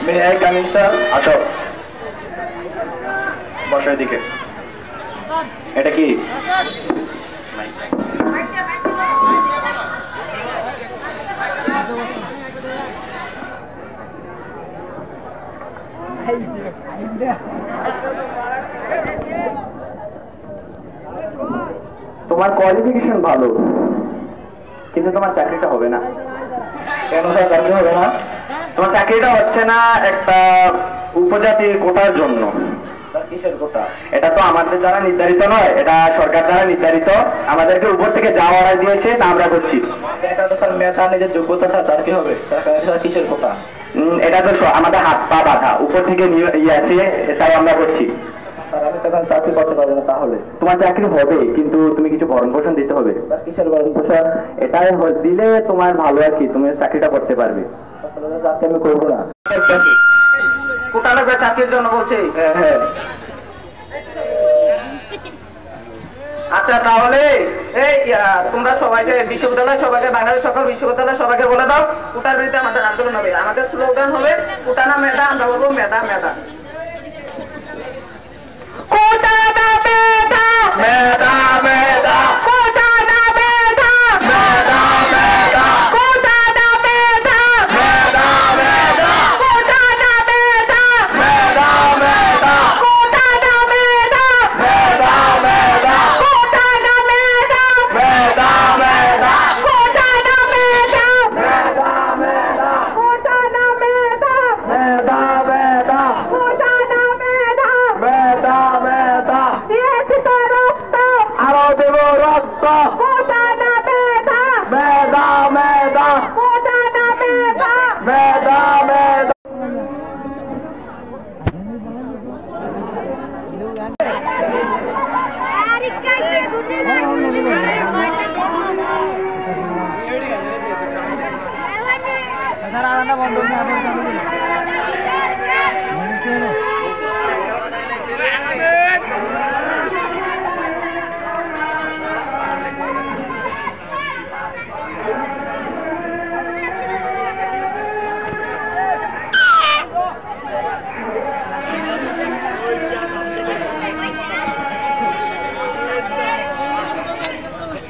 May I come in sir? আসো, বসো এদিকে। এটা কি? তোমার কোয়ালিফিকেশন ভালো, কিন্তু তোমার চাকরিটা হবে না। কেন স্যার চাকরি হবে না? তোমার চাকরিটা হচ্ছে না একটা উপজাতির কোটার জন্য। কিসের কোটা? এটা তো আমাদের দ্বারা নির্ধারিত নয়, এটা সরকার দ্বারা নির্ধারিত। আমাদেরকে উপর থেকে যা অর্ডার দিয়েছে তা আমরা করছি। এটা তো স্যার মেধা নিজের যোগ্যতা ছাড়া চাকরি হবে, কিসের কোটা? এটা তো আমাদের হাত পা বাঁধা, উপর থেকে ইয়ে আছে, তাই আমরা করছি। স্যার আমি তখন চাকরি করতে পারবো না। তাহলে তোমার চাকরি হবে, কিন্তু তুমি কিছু ভরণ পোষণ দিতে হবে। কিসের ভরণ পোষণ? এটাই দিলে তোমার ভালো আর কি, তুমি চাকরিটা করতে পারবে। চাকরি আমি করবো না। কোটা লাগবে চাকরির জন্য বলছে? হ্যাঁ হ্যাঁ। আচ্ছা তাহলে এই তোমরা সবাইকে বিশ্ববিদ্যালয়, সবাইকে বাংলাদেশ সকল বিশ্ববিদ্যালয় সবাইকে বলে দাও কোটার বিরুদ্ধে আমাদের আন্দোলন হবে। আমাদের স্লোগান হবে কোটা না মেধা, আমরা বলবো মেধা মেধা। কোটা না মেধা, মেধা মেধা, কোটা না মেধা, মেধা মেধা, কোটা না মেধা, মেধা মেধা, কোটা না মেধা, মেধা মেধা, কোটা না মেধা, মেধা মেধা, কোটা না মেধা, মেধা মেধা, কোটা না মেধা, মেধা মেধা, কোটা না মেধা, মেধা মেধা, কোটা না মেধা, মেধা মেধা, দিয়েছি তো রক্ত, আরো দেব রক্ত, কোটা না মেধা, মেধা মেধা, কোটা না মেধা, মেধা মেধা।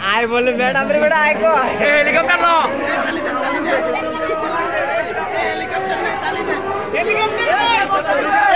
आए बोले मैडम रे बेटा आए को हेलीकॉप्टर लो हेलीकॉप्टर